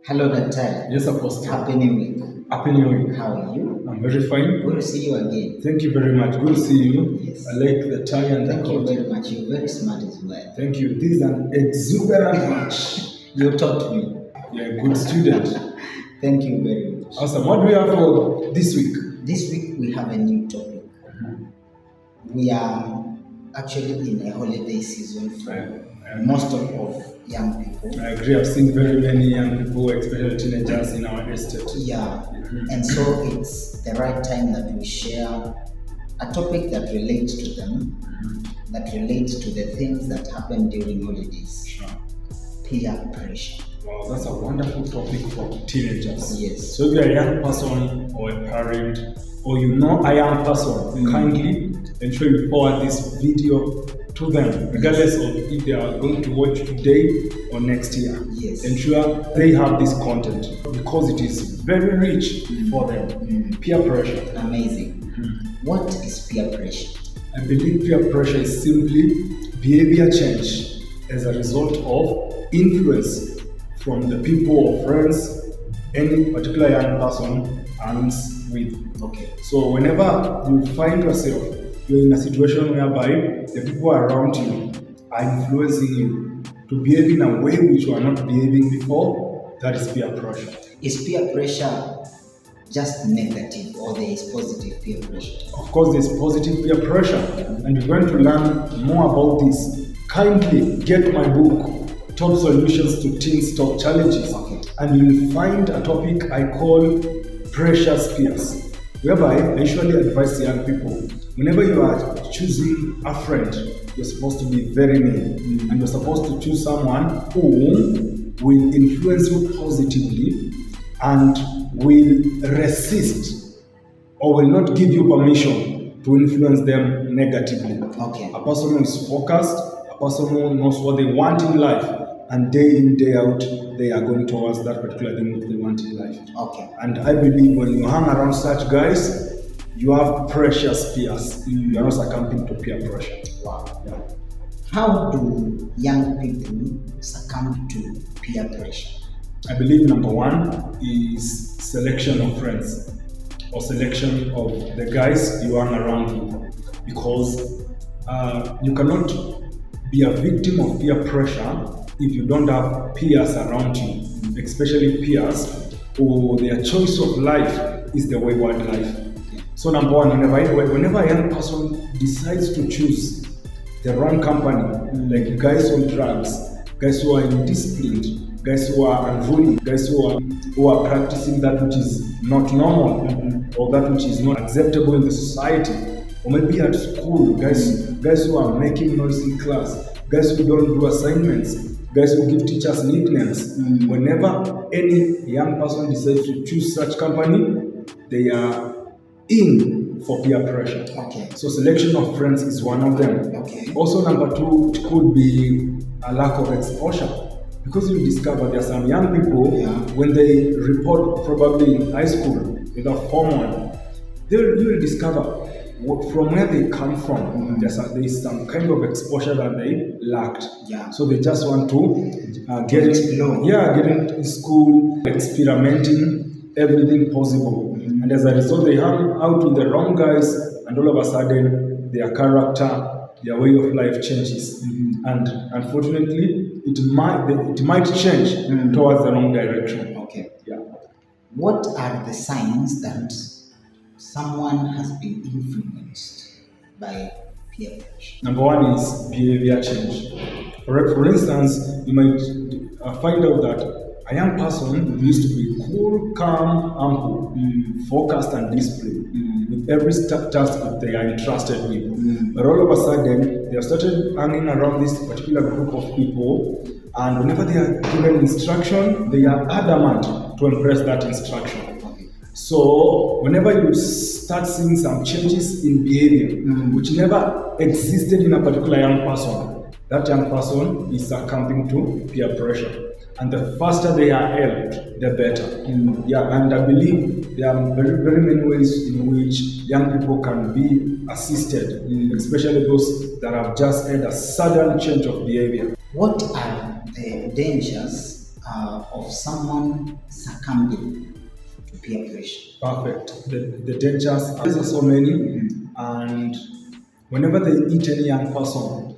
Hello, Daktari. Yes, Apostle. Happy New Week. Happy New Week. How are you? I'm very fine. Good to see you again. Thank you very much. Good to see you. Yes. I like the tie and the Thank you coat. very much. You're very smart as well. Thank you. This is an exuberant match. You taught me. You're a good student. Thank you very much. Awesome. What do we have for this week? This week we have a new topic. We are actually in a holiday season for most of young people. I agree. I've seen very many young people, especially teenagers, in our estate. Yeah. And so it's the right time that we share a topic that relates to them, that relates to the things that happen during holidays. Sure. Peer pressure. Wow, that's a wonderful topic for teenagers. Yes. So if you're a young person or a parent, or you know a young person, kindly ensure you forward this video to them, regardless of if they are going to watch today or next year. Yes. Ensure they have this content because it is very rich for them. Peer pressure. Amazing. What is peer pressure? I believe peer pressure is simply behavior change as a result of influence from the people or friends any particular young person hangs with. Okay. So whenever you find yourself, you're in a situation whereby the people around you are influencing you to behave in a way which you are not behaving before, that is peer pressure. Is peer pressure just negative or there is positive peer pressure? Of course, there's positive peer pressure, and we're going to learn more about this. Kindly get my book, Top Solutions to Teens Top Challenges, and you'll find a topic I call Precious Peers, whereby I usually advise young people, whenever you are choosing a friend, you're supposed to be very mean, and you're supposed to choose someone who will influence you positively and will resist or will not give you permission to influence them negatively. Okay. A person who is focused, a person who knows what they want in life, and day in, day out, they are going towards that particular thing that they want in life. Okay. And I believe when you hang around such guys, you have precious peers. You are not succumbing to peer pressure. Wow. Yeah. How do young people succumb to peer pressure? I believe number one is selection of friends or selection of the guys you hang around with, because you cannot be a victim of peer pressure if you don't have peers around you, especially peers who their choice of life is the wayward life. So number one, whenever a young person decides to choose the wrong company, like guys on drugs, guys who are indisciplined, guys who are unruly, guys who are practicing that which is not normal, or that which is not acceptable in the society, or maybe at school, guys who are making noise in class, guys who don't do assignments, guys who give teachers nicknames. Whenever any young person decides to choose such company, they are in for peer pressure. Okay. So selection of friends is one of them. Okay. Also number two, it could be a lack of exposure. Because you discover there are some young people, when they report probably in high school with a Form 1, you will discover from where they come from, there is some kind of exposure that they lacked. Yeah. So they just want to get in school, experimenting everything possible. And as a result, they hang out with the wrong guys, and all of a sudden, their character, their way of life changes. And unfortunately, it might change towards the wrong direction. Okay. Yeah. What are the signs that someone has been influenced by peer pressure? Number one is behavior change. For instance, you might find out that a young person used to be cool, calm, humble, focused and disciplined with every task that they are entrusted with. But all of a sudden, they have started hanging around this particular group of people, and whenever they are given instruction, they are adamant to embrace that instruction. So whenever you start seeing some changes in behavior, which never existed in a particular young person, that young person is succumbing to peer pressure. And the faster they are helped, the better. And I believe there are very, very many ways in which young people can be assisted, especially those that have just had a sudden change of behavior. What are the dangers of someone succumbing to peer pressure? Perfect. The dangers are so many, and whenever they meet any young person,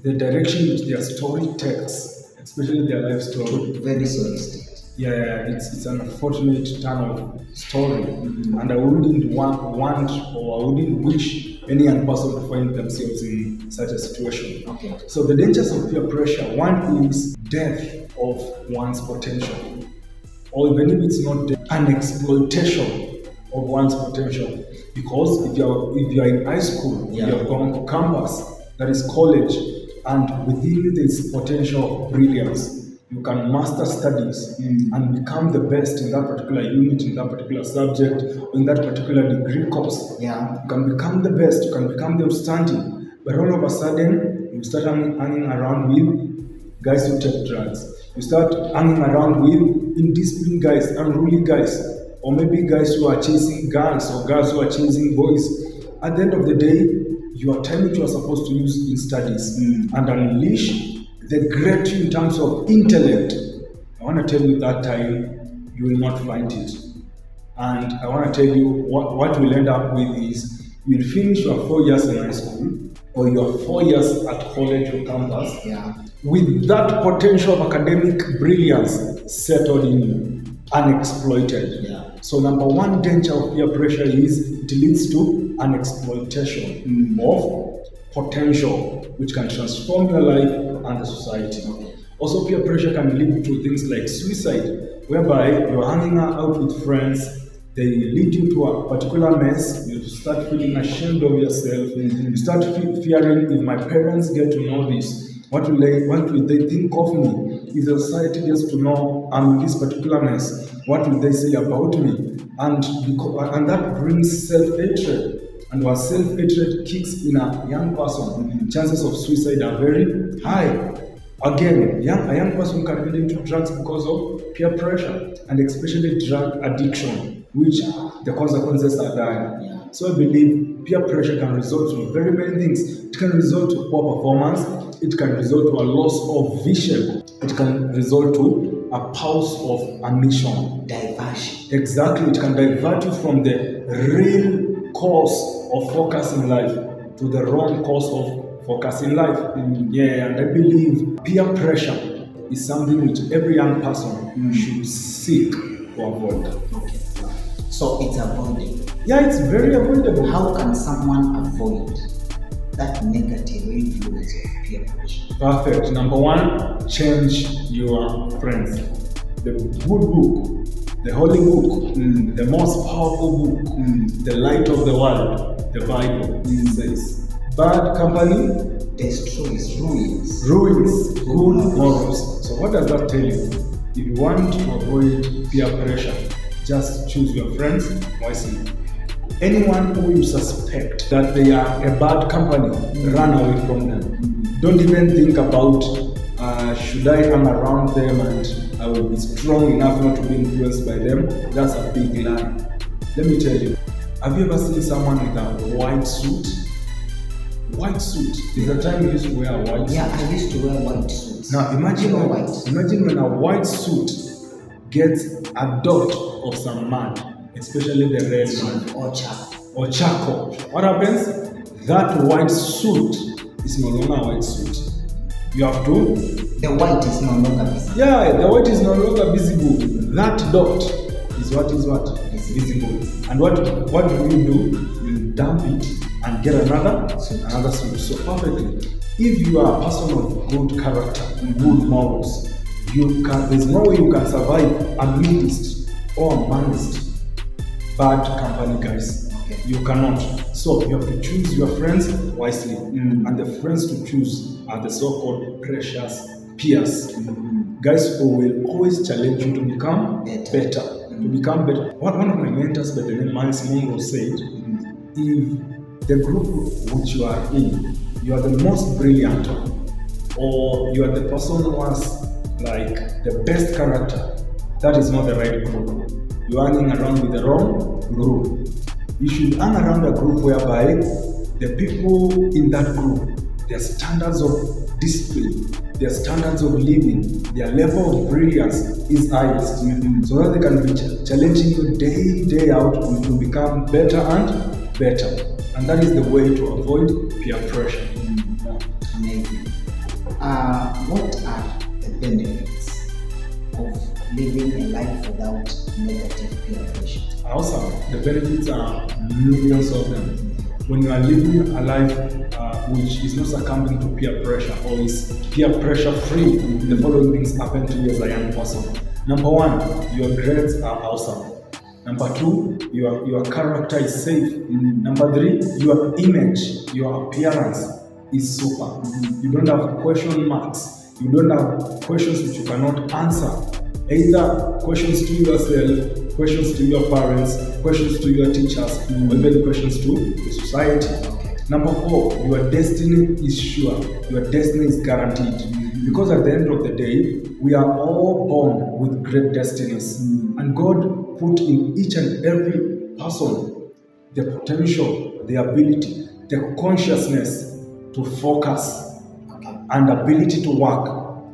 the direction which their story takes, especially their life story, Very sorry state. yeah, it's an unfortunate turn of story, and I wouldn't want or I wouldn't wish any young person to find themselves in such a situation. Okay. So the dangers of peer pressure, one is death of one's potential, or even if it's not death, an exploitation of one's potential. Because if you're in high school, Yeah. you have gone to campus, that is college, and within this potential of brilliance, you can master studies and become the best in that particular unit, in that particular subject, or in that particular degree course. Yeah. You can become the best, you can become the outstanding, but all of a sudden, you start hanging around with guys who take drugs. You start hanging around with indisciplined guys, unruly guys, or maybe guys who are chasing girls or girls who are chasing boys. At the end of the day, your time which you are supposed to use in studies and unleash the great you in terms of intellect, I want to tell you that time you will not find it. And I want to tell you what we'll end up with is you will finish your 4 years in high school or your 4 years at college or campus Yeah. with that potential of academic brilliance settled in you, unexploited. Yeah. So number one danger of peer pressure is it leads to an exploitation of potential, which can transform your life and the society. Also, peer pressure can lead to things like suicide, whereby you're hanging out with friends, they lead you to a particular mess, you start feeling ashamed of yourself, you start fearing, if my parents get to know this, what will they think of me? If the society gets to know I'm in this particular mess, what will they say about me? And that brings self-hatred. And when self-hatred kicks in a young person, chances of suicide are very high. Again, a young person can get into drugs because of peer pressure, and especially drug addiction, which the consequences are dire. Yeah. So I believe peer pressure can result to very many things. It can result to poor performance, it can result to a loss of vision, it can result to a pause of ambition. Diversion. Exactly, it can divert you from the real course of focus in life to the wrong course of focus in life. Yeah, and I believe peer pressure is something which every young person should seek to avoid. Okay. So it's avoidable. Yeah, it's very avoidable. How can someone avoid that negative influence of peer pressure? Perfect. Number one, change your friends. The good book, the holy book, the most powerful book, the light of the world, the Bible, says, bad company Destroys, ruins good morals. So what does that tell you? If you want to avoid peer pressure, just choose your friends wisely. Anyone who you suspect that they are a bad company, run away from them. Don't even think about should I hang around them and I will be strong enough not to be influenced by them. That's a big lie. Let me tell you, have you ever seen someone with a white suit? White suit. Is the time you used to wear a white suit? Yeah, I used to wear white suits. Now imagine when a white suit gets a dot of some mud, especially the red mud Or charcoal. or charcoal. What happens? That white suit is no longer a white suit. You have to. The white is no longer visible. Yeah, the white is no longer visible. That dot is what is what? Is visible. And what do? You dump it and get another suit. So perfectly. If you are a person of good character, good morals, there's no way you can survive amidst or amongst bad company guys. Okay. You cannot. So you have to choose your friends wisely. And the friends to choose are the so-called precious peers. Guys who will always challenge you to become better. To become better. One of my mentors by the name Miles Monroe said, if the group which you are in, you are the most brilliant, or you are the person who has like the best character, that is not the right group. You are hanging around with the wrong group. You should hang around a group whereby the people in that group, their standards of discipline, their standards of living, their level of brilliance is highest, so that they can be challenging you day out to become better and better. And that is the way to avoid peer pressure. Amazing. What are the benefits of living a life without negative peer pressure? Awesome. The benefits are millions of them. When you are living a life which is not succumbing to peer pressure or is peer pressure free, the following things happen to you as a young person. Number one, your grades are awesome. Number two, your character is safe. Number three, your image, your appearance is super. You don't have question marks. You don't have questions which you cannot answer. Either questions to yourself, questions to your parents, questions to your teachers, or even questions to the society. Number four, your destiny is sure. Your destiny is guaranteed. Because at the end of the day, we are all born with great destinies. And God put in each and every person the potential, the ability, the consciousness to focus and ability to work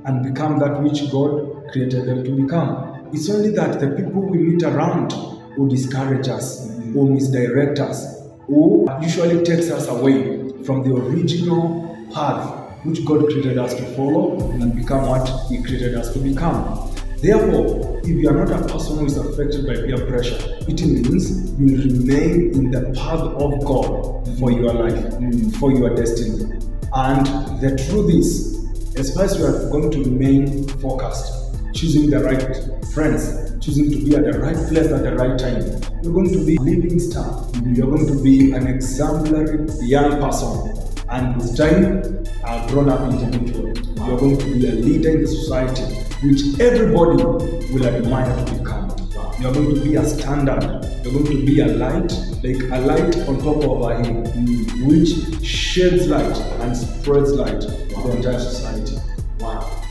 and become that which God created them to become. It's only that the people we meet around who discourage us, who misdirect us, who usually takes us away from the original path which God created us to follow and become what He created us to become. Therefore, if you are not a person who is affected by peer pressure, it means you will remain in the path of God for your life, for your destiny. And the truth is, as far as you are going to remain focused, choosing the right friends, choosing to be at the right place at the right time, you're going to be a living star. You're going to be an exemplary young person. And with time, a grown-up individual. You're going to be a leader in the society, which everybody will admire to become. You're going to be a standard. You're going to be a light, like a light on top of a hill, which sheds light and spreads light to the entire society. Wow.